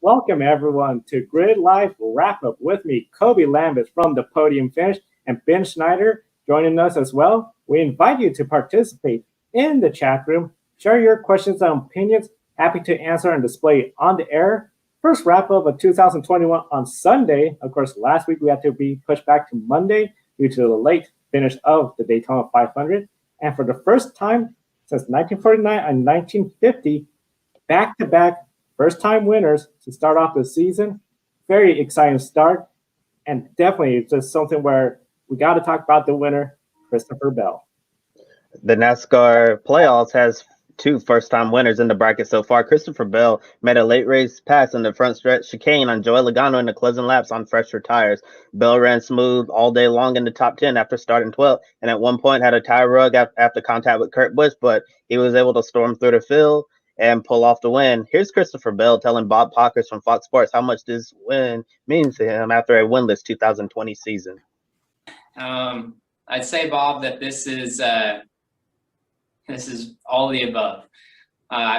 Welcome everyone to Grid Life Wrap Up with me, Kobe Lambert from the Podium Finish, and Ben Schneider joining us as well. We invite you to participate in the chat room, share your questions and opinions. Happy to answer and display on the air. First wrap up of 2021 on Sunday. Of course, last week we had to be pushed back to Monday due to the late finish of the Daytona 500. And for the first time since 1949 and 1950, back-to-back first-time winners to start off the season. Very exciting start. And definitely just something where we got to talk about the winner, Christopher Bell. The NASCAR playoffs has two first-time winners in the bracket so far. Christopher Bell made a late race pass in the front stretch chicane on Joey Logano in the closing laps on fresher tires. Bell ran smooth all day long in the top 10 after starting 12th, and at one point had a tire rug after contact with Kurt Busch, but he was able to storm through the field and pull off the win. Here's Christopher Bell telling Bob Pockers from Fox Sports how much this win means to him after a winless 2020 season. I'd say, Bob, that this is all the above.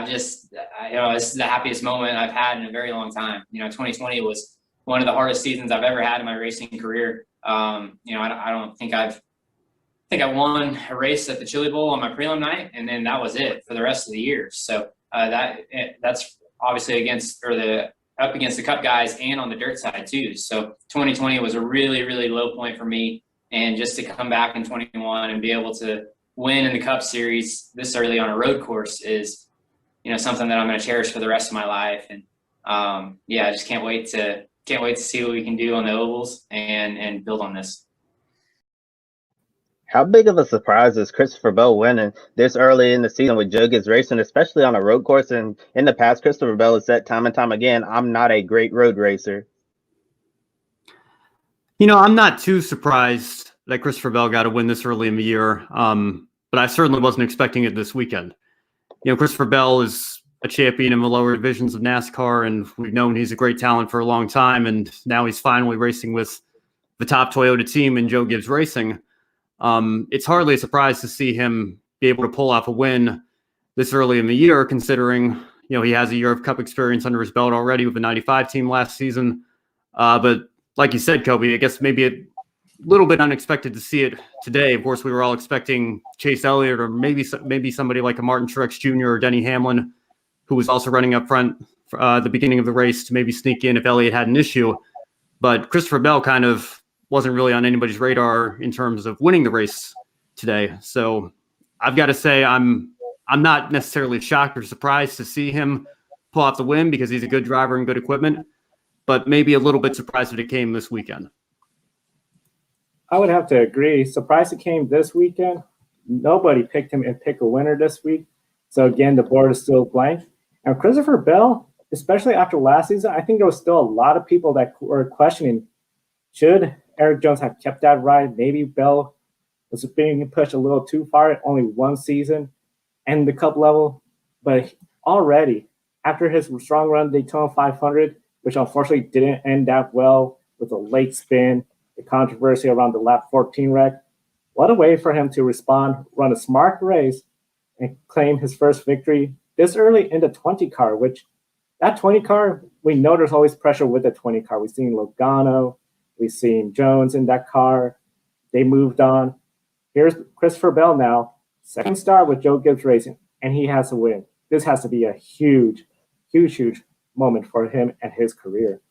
This is the happiest moment I've had in a very long time. 2020 was one of the hardest seasons I've ever had in my racing career. I don't think I won a race at the Chili Bowl on my prelim night, and then that was it for the rest of the year. So that's obviously up against the Cup guys and on the dirt side too. So 2020 was a really, really low point for me, and just to come back in 21 and be able to win in the Cup Series this early on a road course is, something that I'm going to cherish for the rest of my life. And I just can't wait to see what we can do on the ovals and build on this. How big of a surprise is Christopher Bell winning this early in the season with Joe Gibbs Racing, especially on a road course? And in the past, Christopher Bell has said time and time again, I'm not a great road racer. I'm not too surprised that Christopher Bell got a win this early in the year, but I certainly wasn't expecting it this weekend. Christopher Bell is a champion in the lower divisions of NASCAR, and we've known he's a great talent for a long time, and now he's finally racing with the top Toyota team in Joe Gibbs Racing. It's hardly a surprise to see him be able to pull off a win this early in the year, considering, he has a year of Cup experience under his belt already with the 95 team last season. But like you said, Kobe, I guess maybe a little bit unexpected to see it today. Of course, we were all expecting Chase Elliott or maybe somebody like a Martin Truex Jr. or Denny Hamlin, who was also running up front for the beginning of the race, to maybe sneak in if Elliott had an issue. But Christopher Bell kind of wasn't really on anybody's radar in terms of winning the race today. So I've got to say I'm not necessarily shocked or surprised to see him pull off the win because he's a good driver and good equipment, but maybe a little bit surprised that it came this weekend. I would have to agree. Surprised it came this weekend. Nobody picked him and pick a winner this week. So again, the board is still blank. And Christopher Bell, especially after last season, I think there was still a lot of people that were questioning, should Eric Jones have kept that ride? Maybe Bell was being pushed a little too far at only one season and the Cup level. But already, after his strong run Daytona 500, which unfortunately didn't end that well with a late spin, the controversy around the lap 14 wreck, what a way for him to respond, run a smart race, and claim his first victory this early in the 20 car, which that 20 car, we know there's always pressure with the 20 car. We've seen Logano, we've seen Jones in that car. They moved on. Here's Christopher Bell now, second star with Joe Gibbs Racing, and he has to win. This has to be a huge, huge, huge moment for him and his career.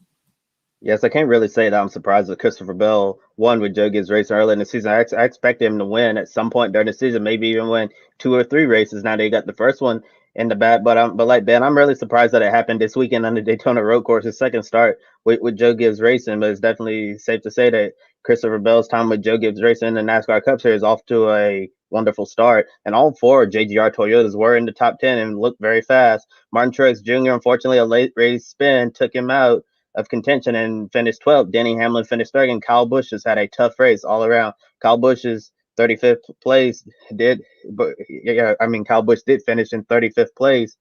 Yes, I can't really say that I'm surprised that Christopher Bell won with Joe Gibbs Racing early in the season. I expect him to win at some point during the season, maybe even win 2 or 3 races. Now they got the first one in the bag, but like Ben, I'm really surprised that it happened this weekend on the Daytona road course, his second start with Joe Gibbs Racing. But it's definitely safe to say that Christopher Bell's time with Joe Gibbs Racing in the NASCAR Cup Series off to a wonderful start. And all 4 JGR Toyotas were in the top 10 and looked very fast. Martin Truex Jr., unfortunately, a late race spin took him out of contention and finished 12th. Denny Hamlin finished 3rd, and Kyle Busch has had a tough race all around. Kyle Busch's 35th place Kyle Busch did finish in 35th place,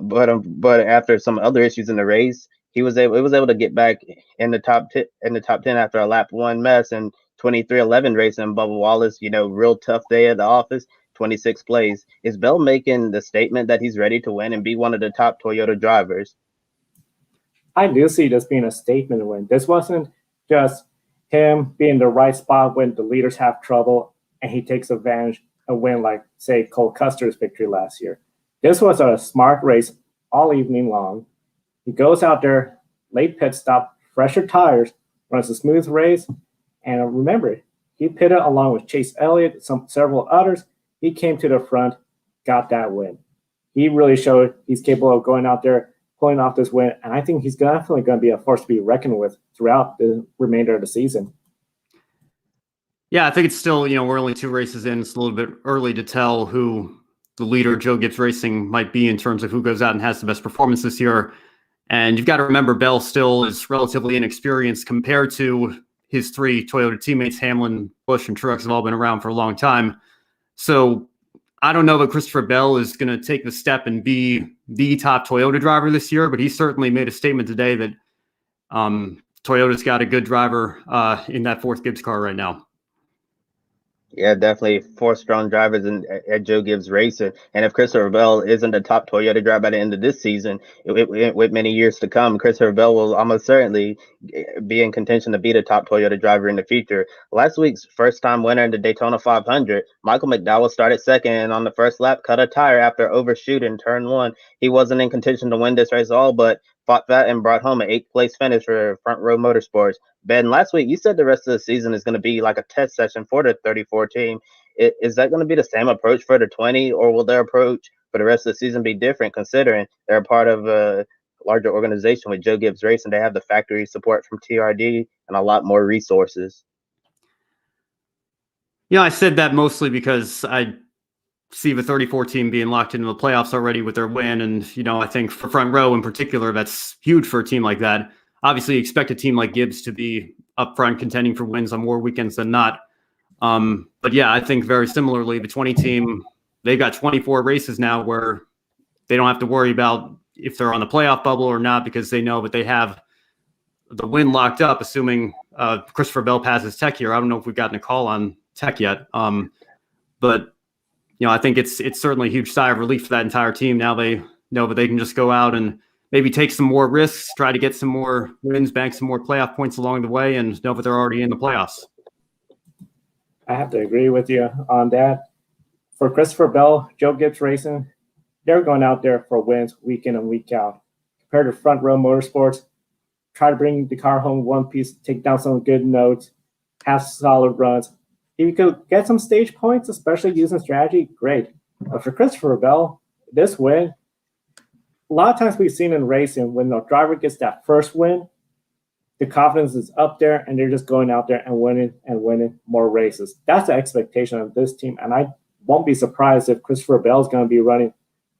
but after some other issues in the race, it was able to get back in the top 10 after a lap 1 mess and 23-11 racing. Bubba Wallace, real tough day at the office, 26th place. Is Bell making the statement that he's ready to win and be one of the top Toyota drivers? I do see this being a statement win. This wasn't just him being in the right spot when the leaders have trouble and he takes advantage and win, like, say, Cole Custer's victory last year. This was a smart race all evening long. He goes out there, late pit stop, fresher tires, runs a smooth race. And remember, he pitted along with Chase Elliott, several others. He came to the front, got that win. He really showed he's capable of going out there, pulling off this win, and I think he's definitely going to be a force to be reckoned with throughout the remainder of the season. Yeah, I think it's still, we're only 2 races in. It's a little bit early to tell who the leader, Joe Gibbs Racing, might be in terms of who goes out and has the best performance this year. And you've got to remember, Bell still is relatively inexperienced compared to his 3 Toyota teammates. Hamlin, Busch, and Truex have all been around for a long time. So I don't know that Christopher Bell is going to take the step and be the top Toyota driver this year, but he certainly made a statement today that Toyota's got a good driver in that 4th Gibbs car right now. Yeah, definitely 4 strong drivers at Joe Gibbs Racing. And if Christopher Bell isn't the top Toyota driver by the end of this season, with many years to come, Christopher Bell will almost certainly be in contention to be the top Toyota driver in the future. Last week's first-time winner in the Daytona 500, Michael McDowell started second and on the first lap cut a tire after overshooting turn 1. He wasn't in contention to win this race at all, but fought that and brought home an 8th place finish for Front Row Motorsports. Ben, last week you said the rest of the season is going to be like a test session for the 34 team. Is that going to be the same approach for the 20, or will their approach for the rest of the season be different, considering they're a part of a larger organization with Joe Gibbs Racing? They have the factory support from TRD and a lot more resources. I said that mostly because I see the 34 team being locked into the playoffs already with their win. And, I think for Front Row in particular, that's huge for a team like that. Obviously, you expect a team like Gibbs to be up front contending for wins on more weekends than not. But yeah, I think very similarly, the 20 team, they've got 24 races now where they don't have to worry about if they're on the playoff bubble or not, because they know that they have the win locked up, assuming Christopher Bell passes Tech here. I don't know if we've gotten a call on Tech yet. But I think it's certainly a huge sigh of relief for that entire team. Now they know that they can just go out and maybe take some more risks, try to get some more wins, bank some more playoff points along the way, and know that they're already in the playoffs. I have to agree with you on that. For Christopher Bell, Joe Gibbs Racing, they're going out there for wins week in and week out. Compared to Front Row Motorsports, try to bring the car home one piece, take down some good notes, have solid runs. If you could get some stage points, especially using strategy, great. But for Christopher Bell, this win, a lot of times we've seen in racing when the driver gets that first win, the confidence is up there and they're just going out there and winning more races. That's the expectation of this team. And I won't be surprised if Christopher Bell is going to be running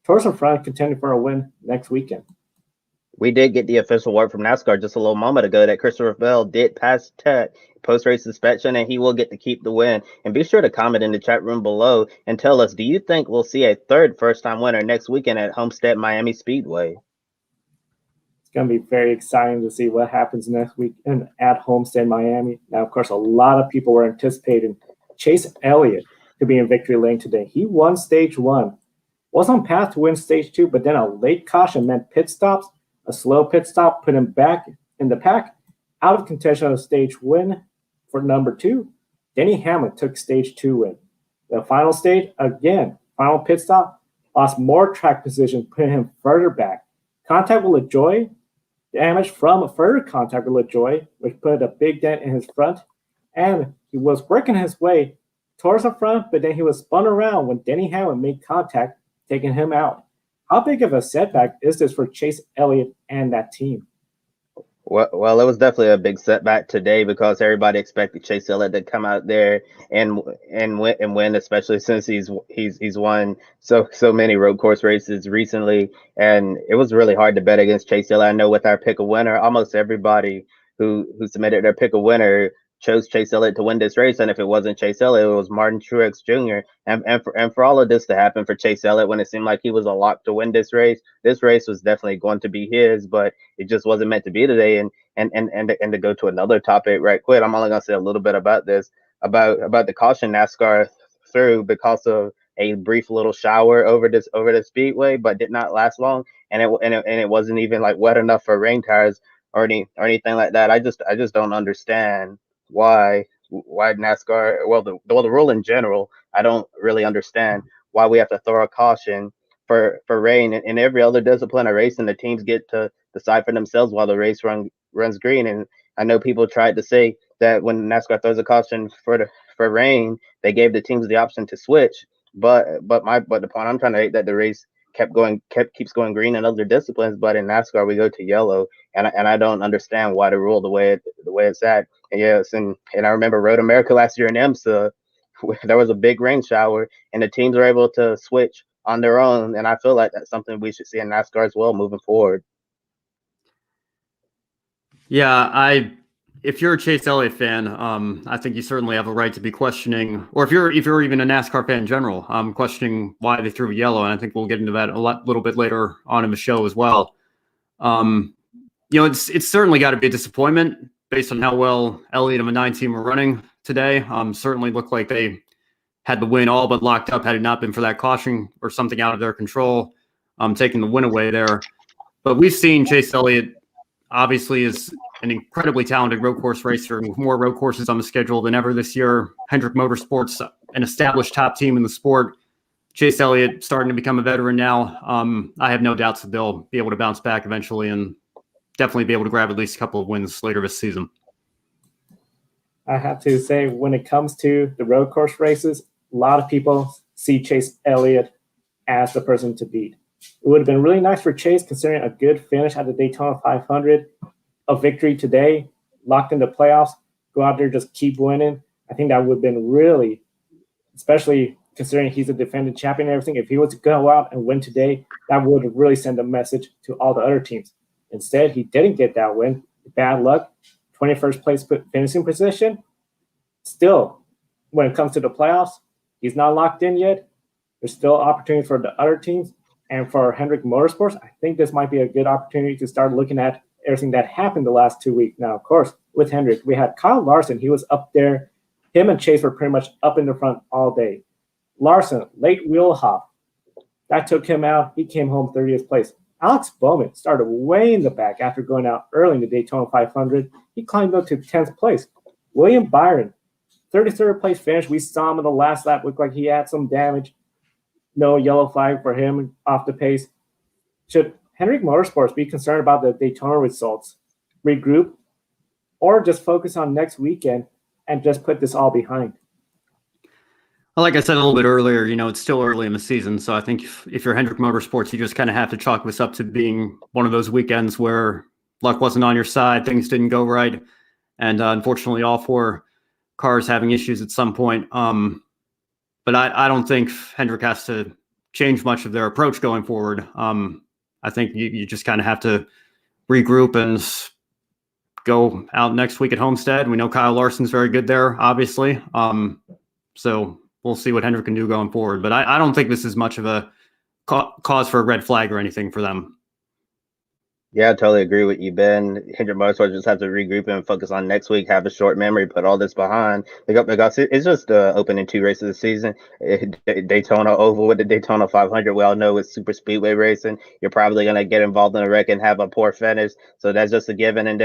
towards the front, contending for a win next weekend. We did get the official word from NASCAR just a little moment ago that Christopher Bell did pass Tech post-race inspection, and he will get to keep the win. And be sure to comment in the chat room below and tell us, do you think we'll see a 3rd first-time winner next weekend at Homestead Miami Speedway? It's going to be very exciting to see what happens next week at Homestead Miami. Now, of course, a lot of people were anticipating Chase Elliott to be in victory lane today. He won stage 1, was on path to win stage 2, but then a late caution meant pit stops. A slow pit stop put him back in the pack, out of contention of stage win for number 2. Denny Hamlin took stage 2 win. The final stage, again, final pit stop, lost more track position, putting him further back. Contact with LaJoy, damage from a further contact with LaJoy, which put a big dent in his front. And he was working his way towards the front, but then he was spun around when Denny Hamlin made contact, taking him out. How big of a setback is this for Chase Elliott and that team? Well, it was definitely a big setback today because everybody expected Chase Elliott to come out there and win, especially since he's won so many road course races recently, and it was really hard to bet against Chase Elliott. I know with our pick a winner, almost everybody who submitted their pick a winner chose Chase Elliott to win this race, and if it wasn't Chase Elliott, it was Martin Truex Jr. And for all of this to happen for Chase Elliott when it seemed like he was a lock to win this race was definitely going to be his, but it just wasn't meant to be today. And to go to another topic right quick, I'm only gonna say a little bit about this about the caution NASCAR threw because of a brief little shower over the speedway, but did not last long, and it wasn't even like wet enough for rain tires or anything like that. I just don't understand why NASCAR, the rule in general, I don't really understand why we have to throw a caution for rain. In every other discipline of racing, the teams get to decide for themselves while the race runs green. And I know people tried to say that when NASCAR throws a caution for rain, they gave the teams the option to switch. But the point I'm trying to make that the race keeps going green in other disciplines, but in NASCAR we go to yellow, and I don't understand why the rule the way it's at. And yes, and I remember Road America last year in IMSA, there was a big rain shower, and the teams were able to switch on their own, and I feel like that's something we should see in NASCAR as well moving forward. Yeah, if you're a Chase Elliott fan, I think you certainly have a right to be questioning, or if you're even a NASCAR fan in general, questioning why they threw yellow. And I think we'll get into that little bit later on in the show as well. It's certainly got to be a disappointment based on how well Elliott and the 9 team were running today. Certainly looked like they had the win all but locked up had it not been for that caution or something out of their control, taking the win away there. But we've seen Chase Elliott obviously is an incredibly talented road course racer with more road courses on the schedule than ever this year. Hendrick Motorsports, an established top team in the sport. Chase Elliott starting to become a veteran now. I have no doubts that they'll be able to bounce back eventually and definitely be able to grab at least a couple of wins later this season. I have to say, when it comes to the road course races, a lot of people see Chase Elliott as the person to beat. It would have been really nice for Chase, considering a good finish at the Daytona 500, a victory today, locked into playoffs, go out there, just keep winning. I think that would have been really, especially considering he's a defending champion and everything, if he was to go out and win today, that would have really sent a message to all the other teams. Instead, he didn't get that win. Bad luck. 21st place finishing position. Still, when it comes to the playoffs, he's not locked in yet. There's still opportunity for the other teams. And for Hendrick Motorsports, I think this might be a good opportunity to start looking at everything that happened the last 2 weeks. Now, of course, with Hendrick, we had Kyle Larson. He was up there. Him and Chase were pretty much up in the front all day. Larson, late wheel hop. That took him out. He came home 30th place. Alex Bowman started way in the back after going out early in the Daytona 500. He climbed up to 10th place. William Byron, 33rd place finish. We saw him in the last lap. Looked like he had some damage. No yellow flag for him off the pace. Should Hendrick Motorsports be concerned about the Daytona results, regroup, or just focus on next weekend and just put this all behind? Well, like I said a little bit earlier, it's still early in the season. So I think if you're Hendrick Motorsports, you just kind of have to chalk this up to being one of those weekends where luck wasn't on your side, things didn't go right. And unfortunately, all 4 cars having issues at some point. But I don't think Hendrick has to change much of their approach going forward. I think you just kind of have to regroup and go out next week at Homestead. We know Kyle Larson's very good there, obviously. So we'll see what Hendrick can do going forward. But I don't think this is much of a cause for a red flag or anything for them. Yeah, I totally agree with you, Ben. Hendrick Motorsports just have to regroup and focus on next week, have a short memory, put all this behind. Because it's just opening 2 races of the season. Daytona Oval with the Daytona 500. We all know it's super speedway racing. You're probably going to get involved in a wreck and have a poor finish. So that's just a given. And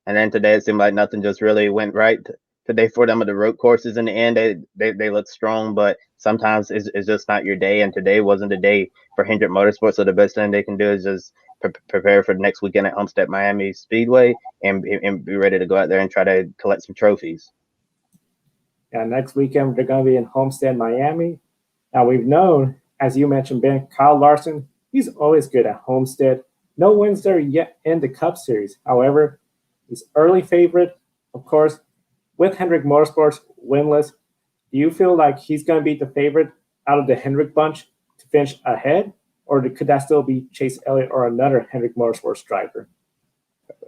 then today it seemed like nothing just really went right today for them. At the road courses in the end, they look strong, but sometimes it's just not your day. And today wasn't the day for Hendrick Motorsports. So the best thing they can do is just prepare for the next weekend at Homestead Miami Speedway and be ready to go out there and try to collect some trophies. Yeah, next weekend they're going to be in Homestead Miami. Now we've known, as you mentioned, Ben, Kyle Larson, he's always good at Homestead. No wins there yet in the Cup Series. However, he's early favorite, of course, with Hendrick Motorsports winless. Do you feel like he's going to be the favorite out of the Hendrick bunch to finish ahead? Or could that still be Chase Elliott or another Hendrick Motorsports driver?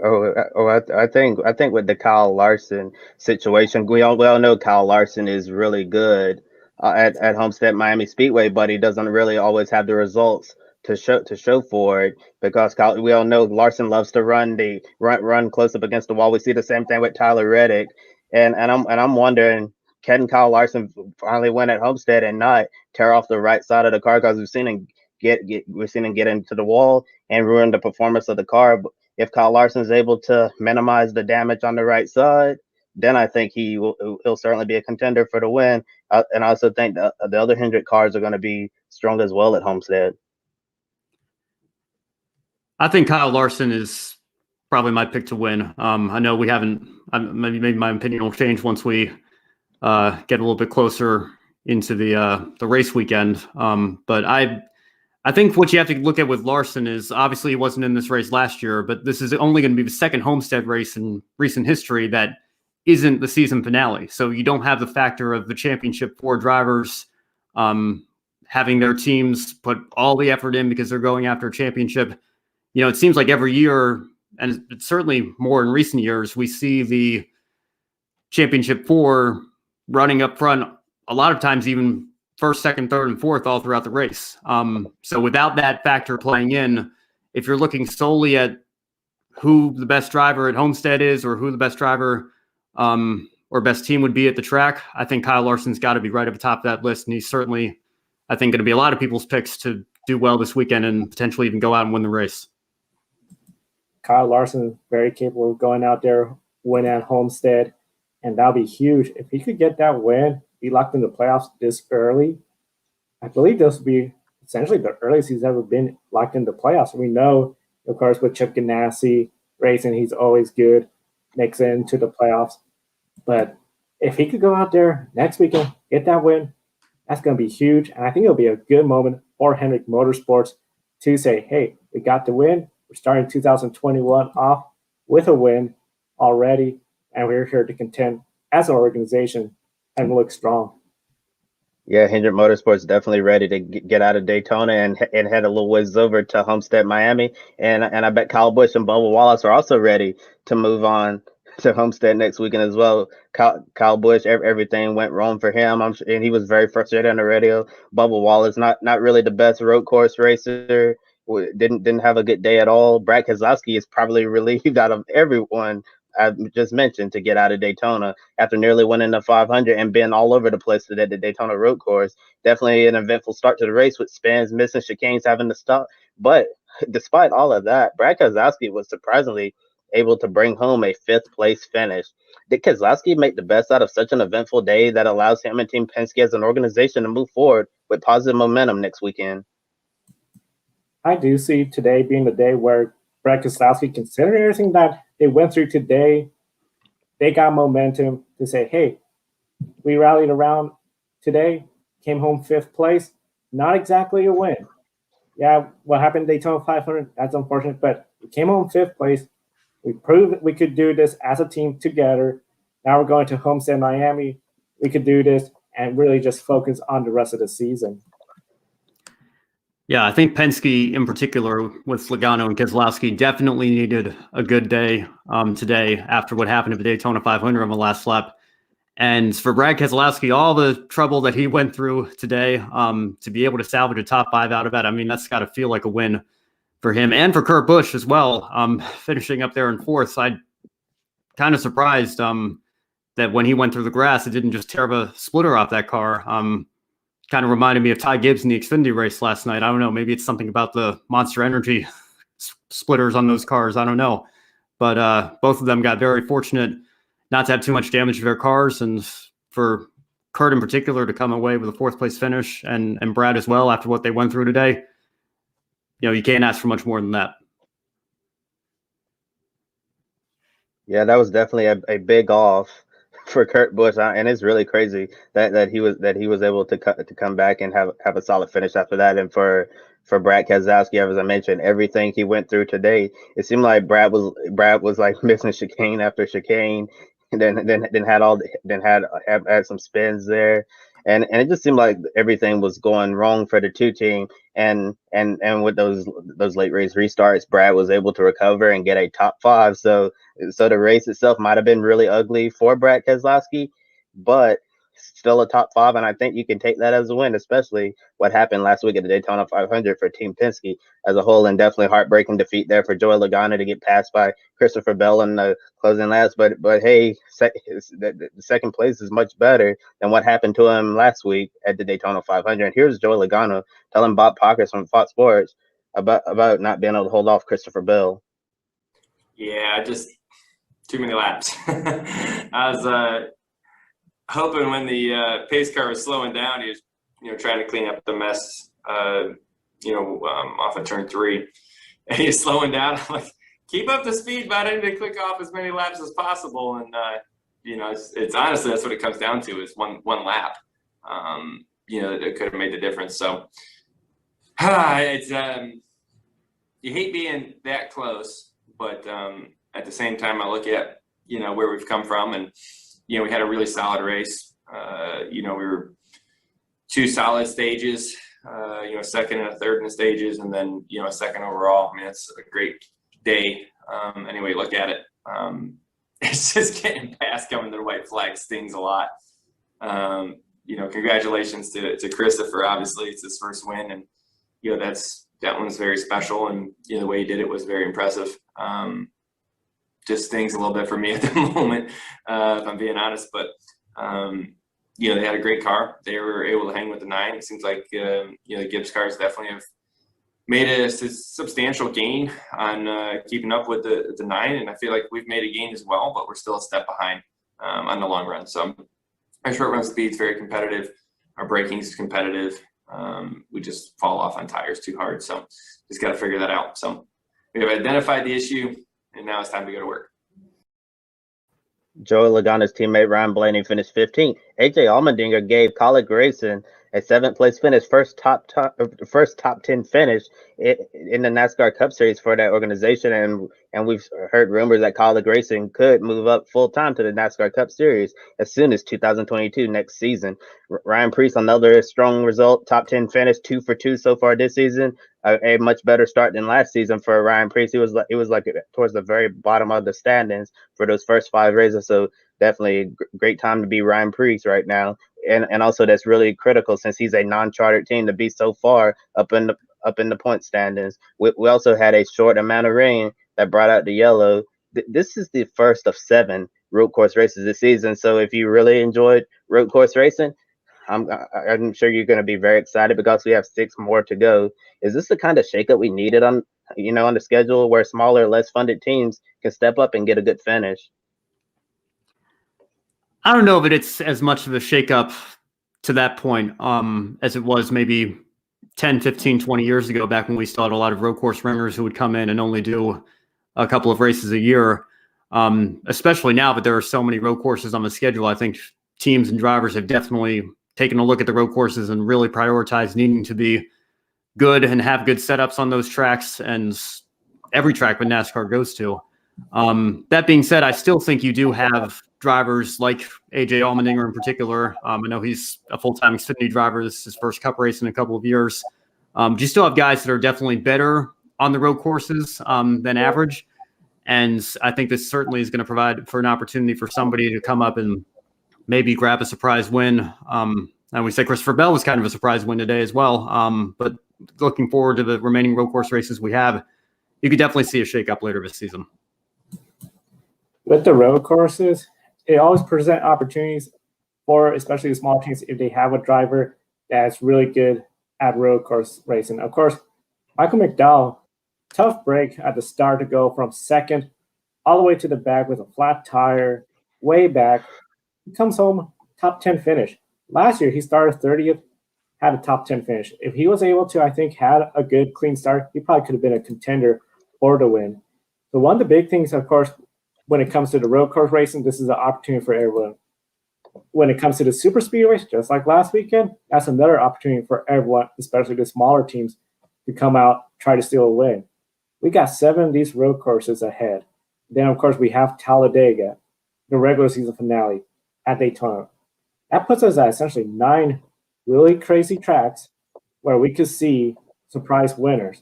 I think with the Kyle Larson situation, we all know Kyle Larson is really good at Homestead Miami Speedway, but he doesn't really always have the results to show for it, because we all know Larson loves to run close up against the wall. We see the same thing with Tyler Reddick, and I'm wondering can Kyle Larson finally win at Homestead and not tear off the right side of the car? Because we've seen him get into the wall and ruin the performance of the car. But if Kyle Larson is able to minimize the damage on the right side, then I think he'll certainly be a contender for the win. And I also think the other Hendrick cars are going to be strong as well at Homestead. I think Kyle Larson is probably my pick to win. I know we haven't. Maybe my opinion will change once we get a little bit closer into the race weekend. But I think what you have to look at with Larson is obviously he wasn't in this race last year, but this is only going to be the second Homestead race in recent history that isn't the season finale. So you don't have the factor of the championship 4 drivers having their teams put all the effort in because they're going after a championship. It seems like every year, and it's certainly more in recent years, we see the championship 4 running up front, a lot of times even first, second, third, and fourth all throughout the race. So without that factor playing in, if you're looking solely at who the best driver at Homestead is or who the best driver or best team would be at the track, I think Kyle Larson's got to be right at the top of that list. And he's certainly, I think, going to be a lot of people's picks to do well this weekend and potentially even go out and win the race. Kyle Larson, very capable of going out there, win at Homestead, and that'll be huge. If he could get that win, be locked in the playoffs this early, I believe this will be essentially the earliest he's ever been locked in the playoffs. We know, of course, with Chip Ganassi racing, he's always good, makes it into the playoffs. But if he could go out there next weekend, get that win, that's going to be huge. And I think it'll be a good moment for Hendrick Motorsports to say, hey, we got the win. We're starting 2021 off with a win already, and we're here to contend as an organization and look strong. Yeah, Hendrick Motorsports definitely ready to get out of Daytona and head a little ways over to Homestead, Miami. And I bet Kyle Busch and Bubba Wallace are also ready to move on to Homestead next weekend as well. Kyle Busch, everything went wrong for him, and he was very frustrated on the radio. Bubba Wallace, not really the best road course racer. Didn't have a good day at all. Brad Keselowski is probably relieved out of everyone I just mentioned to get out of Daytona after nearly winning the 500 and being all over the place at the Daytona road course. Definitely an eventful start to the race with spins, missing chicanes, having to stop. But despite all of that, Brad Keselowski was surprisingly able to bring home a 5th place finish. Did Keselowski make the best out of such an eventful day that allows him and Team Penske as an organization to move forward with positive momentum next weekend? I do see today being the day where Brad Keselowski, considering everything that they went through today, they got momentum to say, hey, we rallied around today, came home 5th place, not exactly a win. Yeah, what happened in Daytona 500, that's unfortunate, but we came home 5th place. We proved that we could do this as a team together. Now we're going to Homestead, Miami. We could do this and really just focus on the rest of the season. Yeah, I think Penske in particular with Logano and Keselowski definitely needed a good day today after what happened at the Daytona 500 on the last lap. And for Brad Keselowski, all the trouble that he went through today, to be able to salvage a top 5 out of that, I mean, that's got to feel like a win for him and for Kurt Busch as well, finishing up there in 4th. So I'm kind of surprised that when he went through the grass, it didn't just tear the splitter off that car. Kind of reminded me of Ty Gibbs in the Xfinity race last night. I don't know. Maybe it's something about the Monster Energy splitters on those cars. I don't know. But both of them got very fortunate not to have too much damage to their cars. And for Kurt in particular to come away with a 4th place finish and Brad as well after what they went through today, you can't ask for much more than that. Yeah, that was definitely a big off for Kurt Busch, and it's really crazy that he was able to come back and have a solid finish after that. And for Brad Keselowski, as I mentioned, everything he went through today, it seemed like Brad was like missing chicane after chicane, and then had some spins there, and it just seemed like everything was going wrong for the 2 team. And with those late race restarts, Brad was able to recover and get a top 5. So the race itself might have been really ugly for Brad Keselowski, but still a top 5, and I think you can take that as a win, especially what happened last week at the Daytona 500 for Team Penske as a whole, and definitely heartbreaking defeat there for Joey Logano to get passed by Christopher Bell in the closing laps. But hey, the second place is much better than what happened to him last week at the Daytona 500. And here's Joey Logano telling Bob Pockers from Fox Sports about not being able to hold off Christopher Bell. Yeah, just too many laps. I was hoping when the pace car was slowing down, he was, trying to clean up the mess, off of turn 3. And he's slowing down. I'm like, keep up the speed, bud. I need to click off as many laps as possible. And, it's honestly, that's what it comes down to is one lap. It could have made the difference. So it's you hate being that close, but at the same time, I look at, where we've come from, and, we had a really solid race. We were 2 solid stages, second and a third in the stages, and then, a second overall. I mean, it's a great day. Anyway, you look at it. It's just getting past coming to the white flag stings a lot. Congratulations to Christopher. Obviously, it's his first win, and, that one's very special, and the way he did it was very impressive. Just stings a little bit for me at the moment, if I'm being honest. But they had a great car. They were able to hang with the 9. It seems like the Gibbs cars definitely have made a substantial gain on keeping up with the 9, and I feel like we've made a gain as well, but we're still a step behind on the long run. So our short run speed's very competitive. Our braking's competitive. We just fall off on tires too hard. So just got to figure that out. So we have identified the issue, and now it's time to go to work. Joey Logano's teammate Ryan Blaney finished 15th. AJ Allmendinger gave Kyle Grayson a 7th place finish, first top 10 finish in the NASCAR Cup Series for that organization, and we've heard rumors that Kyle Grayson could move up full time to the NASCAR Cup Series as soon as 2022 next season. Ryan Preece, another strong result, top 10 finish, 2 for 2 so far this season. A much better start than last season for Ryan Preece. He was like towards the very bottom of the standings for those first 5 races. So definitely a great time to be Ryan Preece right now. And also that's really critical since he's a non-chartered team to be so far up in the point standings. We also had a short amount of rain that brought out the yellow. This is the first of 7 road course races this season. So if you really enjoyed road course racing, I'm sure you're going to be very excited because we have 6 more to go. Is this the kind of shakeup we needed on the schedule where smaller, less funded teams can step up and get a good finish? I don't know if it's as much of a shakeup to that point as it was maybe 10, 15, 20 years ago, back when we still had a lot of road course runners who would come in and only do a couple of races a year, especially now that there are so many road courses on the schedule. I think teams and drivers have definitely taken a look at the road courses and really prioritized needing to be good and have good setups on those tracks and every track that NASCAR goes to. That being said, I still think you do have drivers like AJ Allmendinger in particular. I know he's a full-time Xfinity driver. This is his first Cup race in a couple of years. You still have guys that are definitely better on the road courses than average. And I think this certainly is going to provide for an opportunity for somebody to come up and maybe grab a surprise win. And we say Christopher Bell was kind of a surprise win today as well. But looking forward to the remaining road course races we have, you could definitely see a shakeup later this season. With the road courses, it always present opportunities for especially the small teams if they have a driver that's really good at road course racing. Of course, Michael McDowell, tough break at the start to go from second all the way to the back with a flat tire, way back. He comes home, top 10 finish. Last year, he started 30th, had a top 10 finish. If he was able to, I think, had a good, clean start, he probably could have been a contender for the win. So one of the big things, of course, when it comes to the road course racing, this is an opportunity for everyone. When it comes to the super speedways, just like last weekend, that's another opportunity for everyone, especially the smaller teams, to come out, try to steal a win. We got 7 of these road courses ahead. Then, of course, we have Talladega, the regular season finale at Daytona. That puts us at essentially 9 really crazy tracks where we could see surprise winners.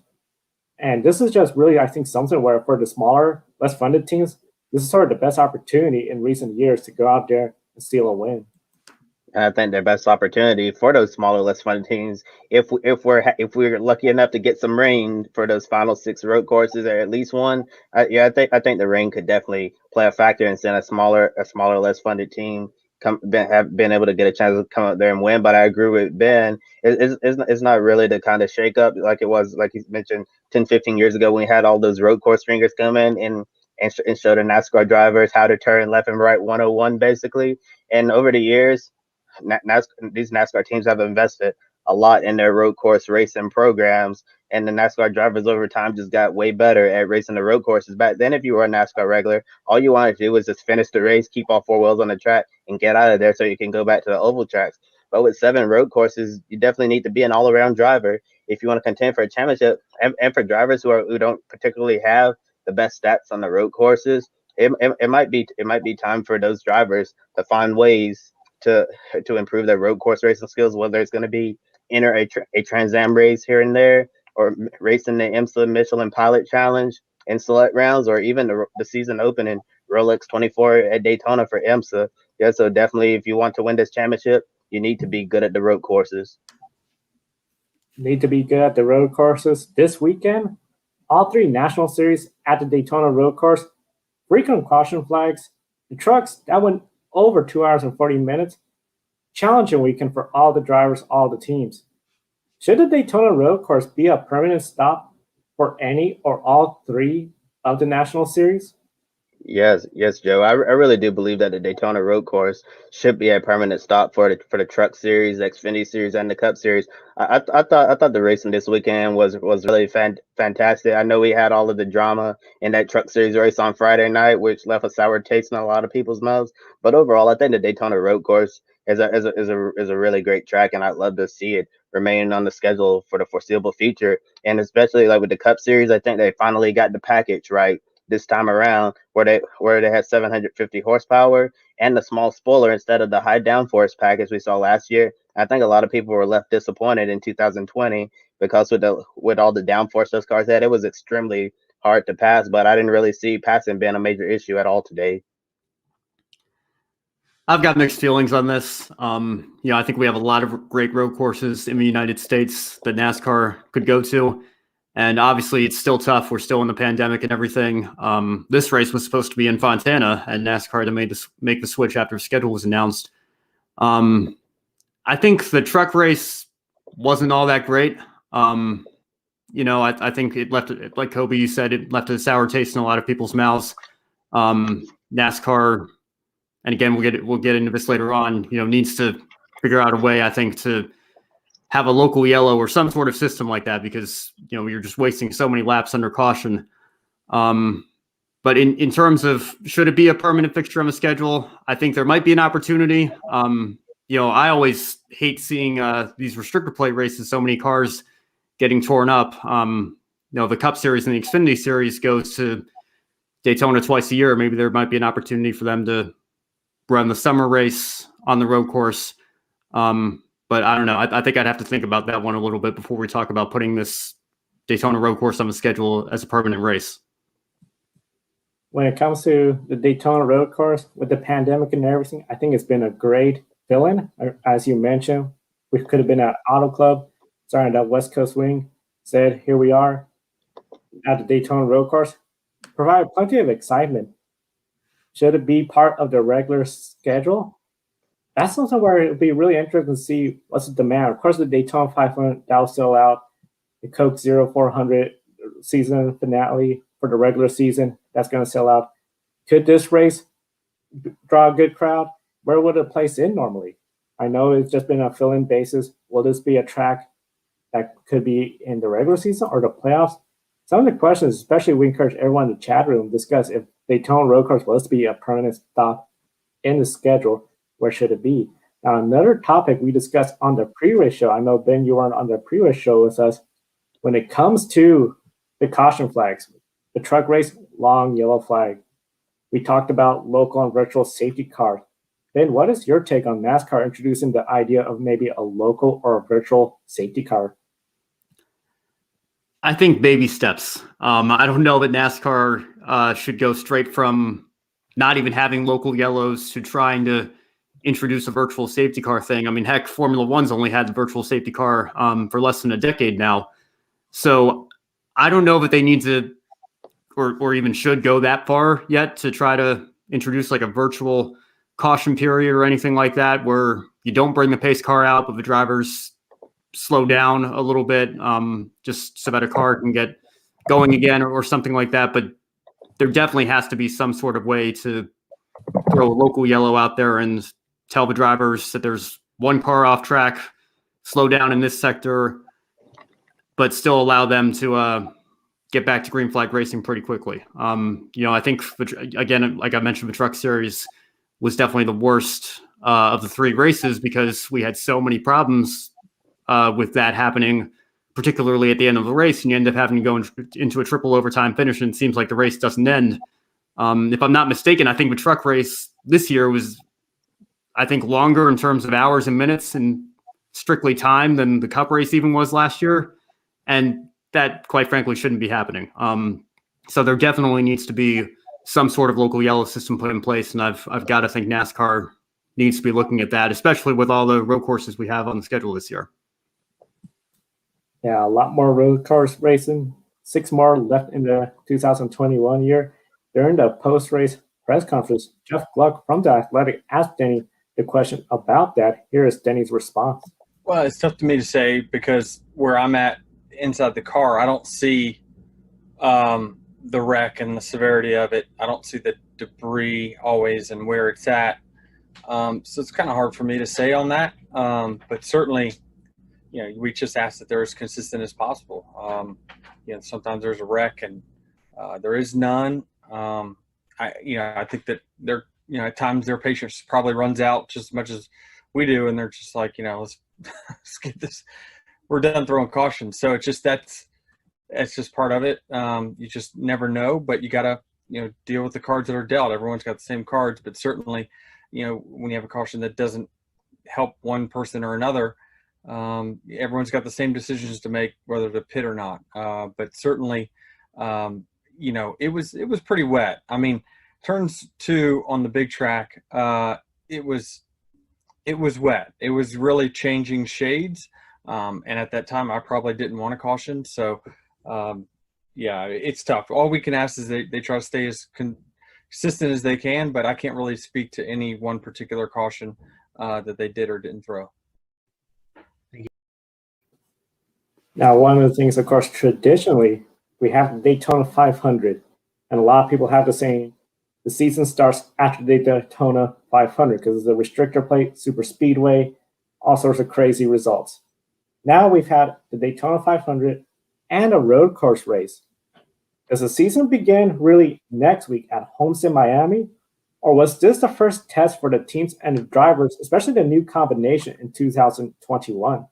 And this is just really, I think, something where for the smaller, less funded teams, this is sort of the best opportunity in recent years to go out there and steal a win. And I think their best opportunity for those smaller, less fun teams, if we're lucky enough to get some rain for those final 6 road courses, or at least one, I think the rain could definitely play a factor in send a smaller, less funded team have been able to get a chance to come up there and win. But I agree with Ben. It's not really the kind of shakeup like it was, like you mentioned, 10, 15 years ago when we had all those road course ringers come in and show the NASCAR drivers how to turn left and right 101 basically. And over the years, these NASCAR teams have invested a lot in their road course racing programs, and the NASCAR drivers over time just got way better at racing the road courses. Back then, if you were a NASCAR regular, all you wanted to do was just finish the race, keep all 4 wheels on the track, and get out of there so you can go back to the oval tracks. But with 7 road courses, you definitely need to be an all-around driver if you want to contend for a championship. And for drivers who don't particularly have the best stats on the road courses, it might be time for those drivers to find ways to improve their road course racing skills, whether it's going to be enter a Trans Am race here and there, or racing the IMSA Michelin Pilot Challenge in select rounds, or even the season opening Rolex 24 at Daytona for IMSA. Yeah, so definitely, if you want to win this championship, you need to be good at the road courses. Need to be good at the road courses. This weekend, all 3 national series at the Daytona road course, frequent caution flags. The trucks, that went over 2 hours and 40 minutes. Challenging weekend for all the drivers, all the teams. Should the Daytona road course be a permanent stop for any or all 3 of the national series? Yes, yes, Joe. I really do believe that the Daytona Road Course should be a permanent stop for the Truck Series, the Xfinity Series, and the Cup Series. I thought the racing this weekend was really fantastic. I know we had all of the drama in that Truck Series race on Friday night, which left a sour taste in a lot of people's mouths. But overall, I think the Daytona Road Course is a really great track, and I'd love to see it remaining on the schedule for the foreseeable future. And especially like with the Cup Series, I think they finally got the package right this time around, where they had 750 horsepower and the small spoiler instead of the high downforce package we saw last year. I think a lot of people were left disappointed in 2020 because with all the downforce those cars had, it was extremely hard to pass. But I didn't really see passing being a major issue at all today. I've got mixed feelings on this. I think we have a lot of great road courses in the United States that NASCAR could go to. And obviously, it's still tough. We're still in the pandemic and everything. This race was supposed to be in Fontana, and NASCAR had to make the switch after the schedule was announced. I think the truck race wasn't all that great. I think it left, like Kobe, you said, it left a sour taste in a lot of people's mouths. NASCAR, and again, we'll get into this later on, needs to figure out a way, I think, to have a local yellow or some sort of system like that, because you're just wasting so many laps under caution. But in terms of should it be a permanent fixture on the schedule, I think there might be an opportunity. I always hate seeing these restrictor plate races, so many cars getting torn up. The Cup Series and the Xfinity Series goes to Daytona twice a year. Maybe there might be an opportunity for them to run the summer race on the road course. But I don't know. I think I'd have to think about that one a little bit before we talk about putting this Daytona road course on the schedule as a permanent race. When it comes to the Daytona road course, with the pandemic and everything, I think it's been a great fill-in. As you mentioned, we could have been at Auto Club, starting that West Coast wing, said, here we are at the Daytona road course. Provide plenty of excitement. Should it be part of the regular schedule? That's something where it'll be really interesting to see what's the demand. Of course, the Daytona 500, that'll sell out. The Coke 0400 season finale for the regular season, that's going to sell out. Could this race draw a good crowd? Where would it place in normally? I know it's just been a fill-in basis. Will this be a track that could be in the regular season or the playoffs? Some of the questions, especially we encourage everyone in the chat room, discuss if Daytona road course was to be a permanent stop in the schedule. Where should it be? Now, another topic we discussed on the pre-race show, I know, Ben, you weren't on the pre-race show with us. When it comes to the caution flags, the truck race, long yellow flag. We talked about local and virtual safety cars. Ben, what is your take on NASCAR introducing the idea of maybe a local or a virtual safety car? I think baby steps. I don't know that NASCAR should go straight from not even having local yellows to trying to introduce a virtual safety car thing. I mean, heck, Formula One's only had the virtual safety car for less than a decade now. So I don't know if they need to or even should go that far yet to try to introduce like a virtual caution period or anything like that, where you don't bring the pace car out, but the drivers slow down a little bit, just so that a car can get going again or something like that. But there definitely has to be some sort of way to throw a local yellow out there and tell the drivers that there's one car off track, slow down in this sector, but still allow them to get back to green flag racing pretty quickly. I think, again, like I mentioned, the Truck Series was definitely the worst of the 3 races because we had so many problems with that happening, particularly at the end of the race, and you end up having to go into a triple overtime finish, and it seems like the race doesn't end. If I'm not mistaken, I think the truck race this year was, I think, longer in terms of hours and minutes and strictly time than the Cup race even was last year. And that, quite frankly, shouldn't be happening. So there definitely needs to be some sort of local yellow system put in place. And I've got to think NASCAR needs to be looking at that, especially with all the road courses we have on the schedule this year. Yeah, a lot more road course racing, 6 more left in the 2021 year. During the post-race press conference, Jeff Gluck from The Athletic asked Denny the question about that. Here is Denny's response. Well, it's tough to me to say because where I'm at inside the car, I don't see the wreck and the severity of it. I don't see the debris always and where it's at. So it's kind of hard for me to say on that. But certainly, we just ask that they're as consistent as possible. Sometimes there's a wreck and there is none. I think that they're, at times their patience probably runs out just as much as we do. And they're just like, let's get this. We're done throwing caution. So it's just, that's just part of it. You just never know, but you got to, deal with the cards that are dealt. Everyone's got the same cards, but certainly, when you have a caution that doesn't help one person or another, everyone's got the same decisions to make, whether to pit or not. But certainly, it was pretty wet. I mean, turns 2 on the big track, it was wet. It was really changing shades. And at that time, I probably didn't want a caution. So, it's tough. All we can ask is they try to stay as consistent as they can, but I can't really speak to any one particular caution that they did or didn't throw. Now, one of the things, of course, traditionally, we have the Daytona 500, and a lot of people have the saying, the season starts after the Daytona 500 because it's a restrictor plate, super speedway, all sorts of crazy results. Now we've had the Daytona 500 and a road course race. Does the season begin really next week at Homestead, Miami? Or was this the first test for the teams and the drivers, especially the new combination in 2021?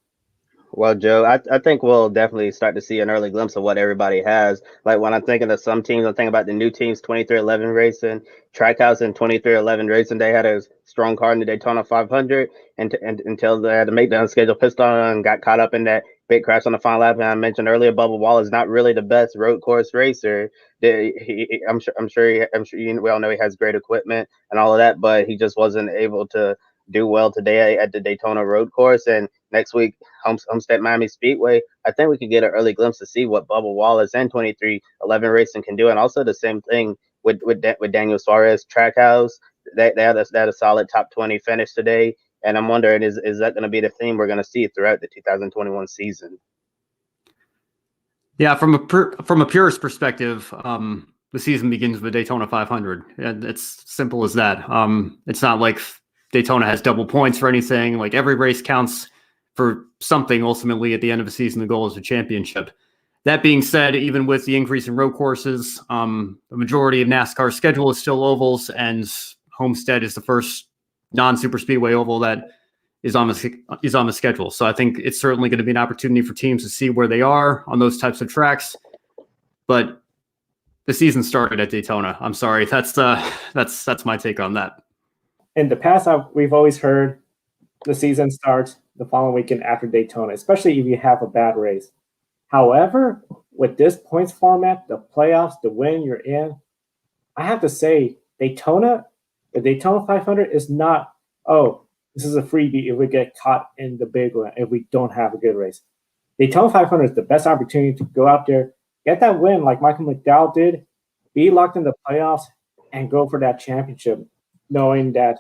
Well, Joe, I think we'll definitely start to see an early glimpse of what everybody has. Like when I'm thinking of some teams, I'm thinking about the new teams, 2311 Racing, Trackhouse and 2311 Racing. They had a strong car in the Daytona 500 and until they had to make the unscheduled pit stop and got caught up in that big crash on the final lap. And I mentioned earlier, Bubba Wallace is not really the best road course racer. I'm sure we all know he has great equipment and all of that, but he just wasn't able to do well today at the Daytona road course. And next week, Homestead Miami Speedway, I think we could get an early glimpse to see what Bubba Wallace and 2311 Racing can do. And also the same thing with Daniel Suarez Trackhouse. They had a solid top 20 finish today. And I'm wondering, is that going to be the theme we're going to see throughout the 2021 season? Yeah, from a purist perspective, the season begins with the Daytona 500. And it's simple as that. It's not like Daytona has double points for anything. Like every race counts for something. Ultimately, at the end of the season, the goal is a championship. That being said, even with the increase in road courses, the majority of NASCAR's schedule is still ovals, and Homestead is the first non-super speedway oval that is on the schedule. So I think it's certainly going to be an opportunity for teams to see where they are on those types of tracks. But the season started at Daytona. I'm sorry. That's my take on that. In the past, we've always heard the season starts the following weekend after Daytona, especially if you have a bad race. However, with this points format, the playoffs, the win you're in, I have to say the Daytona 500 is not, oh, this is a freebie if we get caught in the big one, if we don't have a good race. Daytona 500 is the best opportunity to go out there, get that win like Michael McDowell did, be locked in the playoffs, and go for that championship, knowing that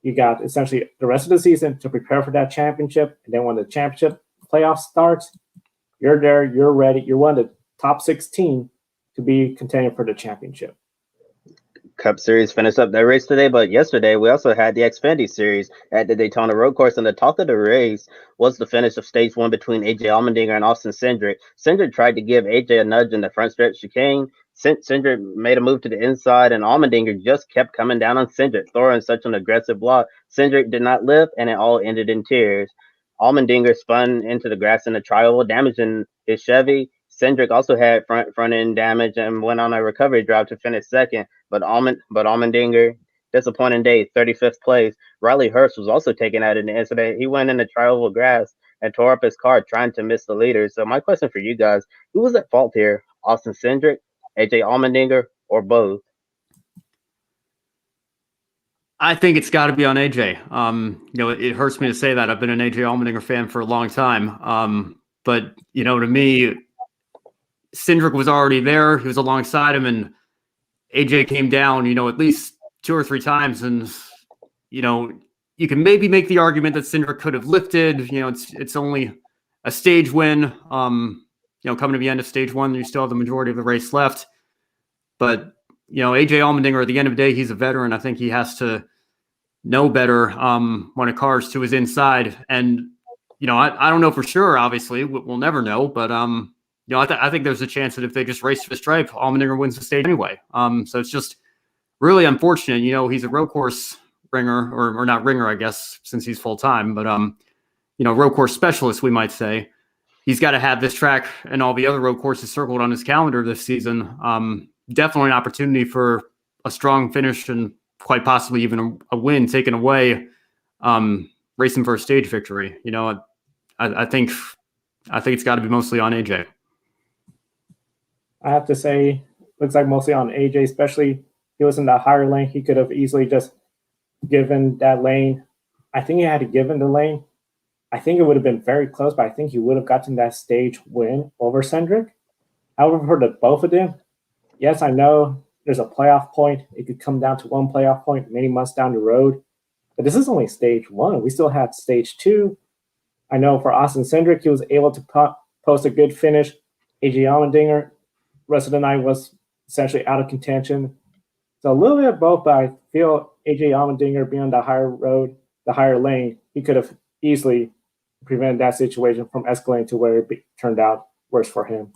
you got essentially the rest of the season to prepare for that championship. And then when the championship playoff starts, you're there, you're ready, you're one of the top 16 to be contending for the championship. Cup Series finished up their race today, but yesterday we also had the Xfinity Series at the Daytona Road Course, and the talk of the race was the finish of Stage 1 between AJ Allmendinger and Austin Cindric. Cindric tried to give AJ a nudge in the front stretch chicane. Cindric made a move to the inside, and Allmendinger just kept coming down on Cindric, throwing such an aggressive block. Cindric did not lift, and it all ended in tears. Allmendinger spun into the grass in a trial, damaging his Chevy. Cindric also had front end damage and went on a recovery drive to finish second, but Allmendinger, disappointing day, 35th place. Riley Hurst was also taken out in the incident. He went in the trial grass and tore up his car trying to miss the leader. So my question for you guys, who was at fault here? Austin Cindric, AJ Allmendinger, or both? I think it's got to be on AJ. It hurts me to say that. I've been an AJ Allmendinger fan for a long time. But to me, Cindric was already there. He was alongside him, and AJ came down, at least 2 or 3 times. And, you can maybe make the argument that Cindric could have lifted. It's only a stage win. Coming to the end of stage 1, you still have the majority of the race left. But, AJ Allmendinger, at the end of the day, he's a veteran. I think he has to know better when a car is to his inside. And, I don't know for sure, obviously. We'll never know. But, I think there's a chance that if they just race to the stripe, Allmendinger wins the stage anyway. So it's just really unfortunate. He's a road course ringer, or not ringer, I guess, since he's full-time. But, road course specialist, we might say. He's got to have this track and all the other road courses circled on his calendar this season. Definitely an opportunity for a strong finish and quite possibly even a win taken away, racing for a stage victory. I think it's got to be mostly on AJ. I have to say, looks like mostly on AJ, especially he was in that higher lane. He could have easily just given that lane. I think he had to give him the lane. I think it would have been very close, but I think he would have gotten that stage win over Cindric. However, for the both of them, yes, I know there's a playoff point. It could come down to one playoff point many months down the road. But this is only stage 1. We still have stage 2. I know for Austin Cindric, he was able to post a good finish. AJ Allmendinger, rest of the night was essentially out of contention. So a little bit of both, but I feel AJ Allmendinger being on the higher road, the higher lane, he could have easily prevented that situation from escalating to where it turned out worse for him.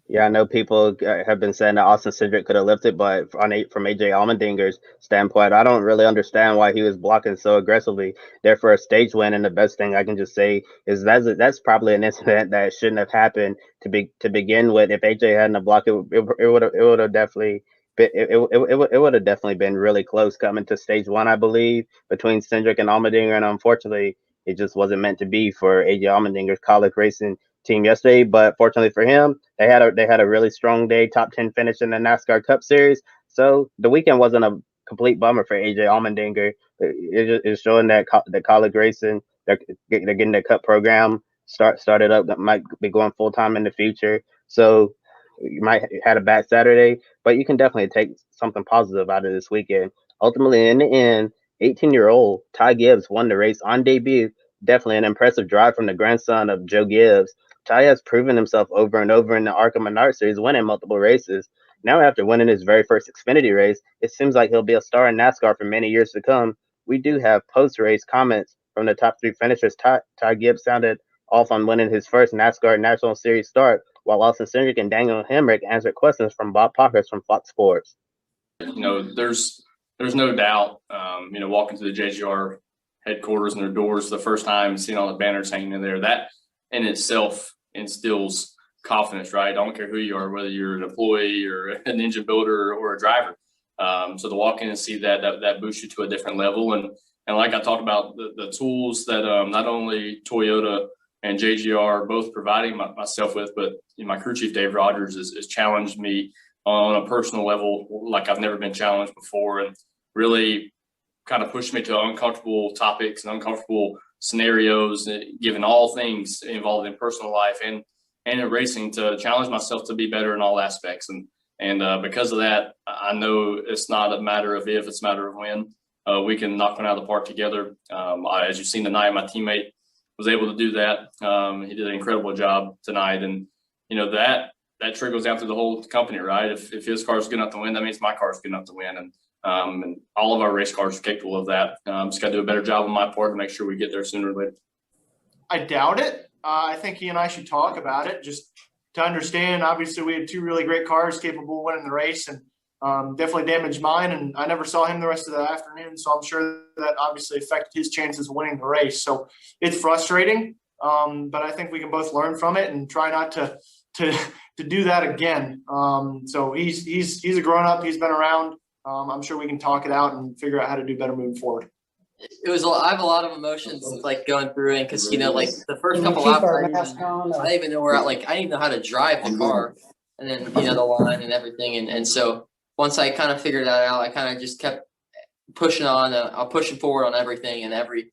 Yeah, I know people have been saying that Austin Cindric could have lifted, but from AJ Allmendinger's standpoint, I don't really understand why he was blocking so aggressively there for a stage win. And the best thing I can just say is that's probably an incident that shouldn't have happened to begin with. If AJ hadn't blocked it, it would have definitely been it would have definitely been really close coming to stage 1, I believe, between Cindric and Allmendinger, and unfortunately, it just wasn't meant to be for AJ Allmendinger's Colic Racing team yesterday. But fortunately for him, they had a really strong day, top 10 finish in the NASCAR Cup Series. So the weekend wasn't a complete bummer for AJ Allmendinger. It's showing that the Colic Racing, they're getting the Cup program started up, that might be going full time in the future. So you might have had a bad Saturday, but you can definitely take something positive out of this weekend. Ultimately, in the end, 18-year-old Ty Gibbs won the race on debut. Definitely an impressive drive from the grandson of Joe Gibbs. Ty has proven himself over and over in the ARCA Menard Series, winning multiple races. Now, after winning his very first Xfinity race, it seems like he'll be a star in NASCAR for many years to come. We do have post-race comments from the top 3 finishers. Ty Gibbs sounded off on winning his first NASCAR National Series start, while Austin Cindric and Daniel Hemrick answered questions from Bob Pockers from Fox Sports. There's no doubt, walking to the JGR headquarters and their doors the first time and seeing all the banners hanging in there, that in itself instills confidence, right? I don't care who you are, whether you're an employee or an engine builder or a driver. So to walk in and see that boosts you to a different level. And like I talked about, the tools that not only Toyota and JGR are both providing myself with, but my crew chief, Dave Rogers, has challenged me on a personal level like I've never been challenged before. And really, kind of pushed me to uncomfortable topics and uncomfortable scenarios, given all things involved in personal life and in racing, to challenge myself to be better in all aspects. And because of that, I know it's not a matter of if, it's a matter of when. We can knock one out of the park together. As you've seen tonight, my teammate was able to do that. He did an incredible job tonight. And, that trickles down through the whole company, right? If his car is good enough to win, that means my car is good enough to win. And all of our race cars are capable of that. Just got to do a better job on my part to make sure we get there sooner or later. I doubt it. I think he and I should talk about it just to understand. Obviously, we had two really great cars capable of winning the race, and definitely damaged mine. And I never saw him the rest of the afternoon, so I'm sure that obviously affected his chances of winning the race. So it's frustrating, but I think we can both learn from it and try not to do that again. So he's a grown up. He's been around. I'm sure we can talk it out and figure out how to do better moving forward. I have a lot of emotions like going through it because like the first couple laps I didn't even know where I didn't even know how to drive the car, and then the line and everything, and so once I kind of figured that out, I kind of just kept pushing on. I'm pushing forward on everything and every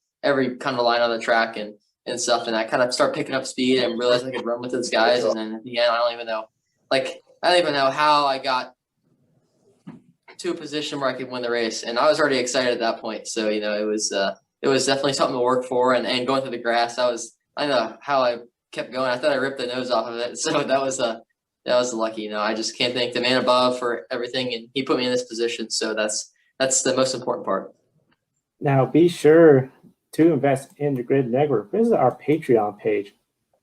kind of line on the track and stuff, and I kind of start picking up speed and realized I could run with those guys, and then at the end I don't even know how I got to a position where I could win the race, and I was already excited at that point. So it was definitely something to work for, and going through the grass, I don't know how I kept going. I thought I ripped the nose off of it, so that was lucky. I just can't thank the man above for everything, and he put me in this position. So that's the most important part. Now be sure to invest in the Grid Network. Visit our Patreon page.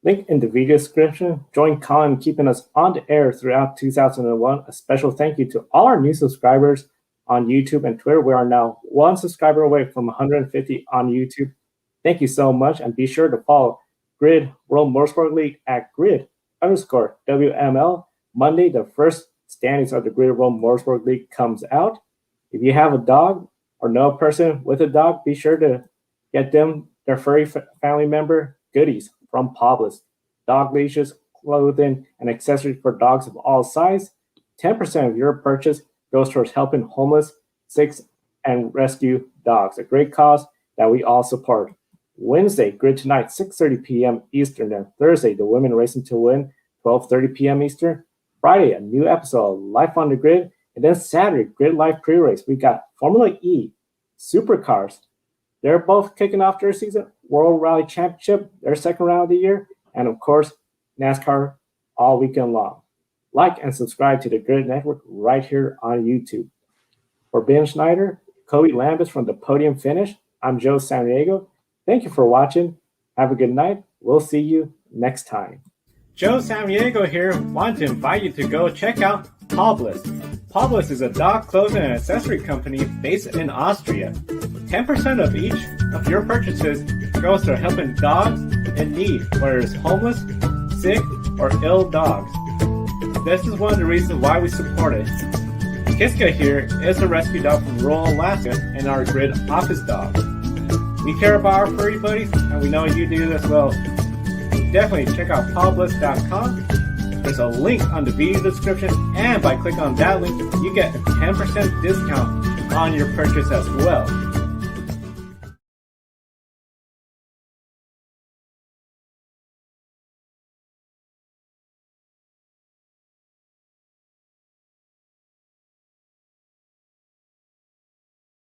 Link in the video description. Join Colin in keeping us on the air throughout 2001. A special thank you to all our new subscribers on YouTube and Twitter. We are now 1 subscriber away from 150 on YouTube. Thank you so much. And be sure to follow Grid World Motorsport League at grid_WML. Monday, the first standings of the Grid World Motorsport League comes out. If you have a dog or know a person with a dog, be sure to get them their furry family member goodies from Publis. Dog leashes, clothing, and accessories for dogs of all sizes. 10% of your purchase goes towards helping homeless, sick, and rescue dogs. A great cause that we all support. Wednesday, Grid Tonight, 6:30 p.m. Eastern. And Thursday, the Women Racing to Win, 12:30 p.m. Eastern. Friday, a new episode of Life on the Grid. And then Saturday, Grid Life Pre-Race. We got Formula E, Supercars. They're both kicking off their season. World Rally Championship, their second round of the year. And of course, NASCAR all weekend long. Like and subscribe to the Grid Network right here on YouTube. For Ben Schneider, Kobe Lambus from the Podium Finish, I'm Joe Sandiego. Thank you for watching. Have a good night. We'll see you next time. Joe Sandiego here. Want to invite you to go check out Publis. Publis is a dog clothing and accessory company based in Austria. 10% of each of your purchases goes to helping dogs in need, whether it's homeless, sick, or ill dogs. This is one of the reasons why we support it. Kiska here is a rescue dog from rural Alaska and our Grid office dog. We care about our furry buddies, and we know you do as well. Definitely check out Publis.com. There's a link on the video description, and by clicking on that link, you get a 10% discount on your purchase as well.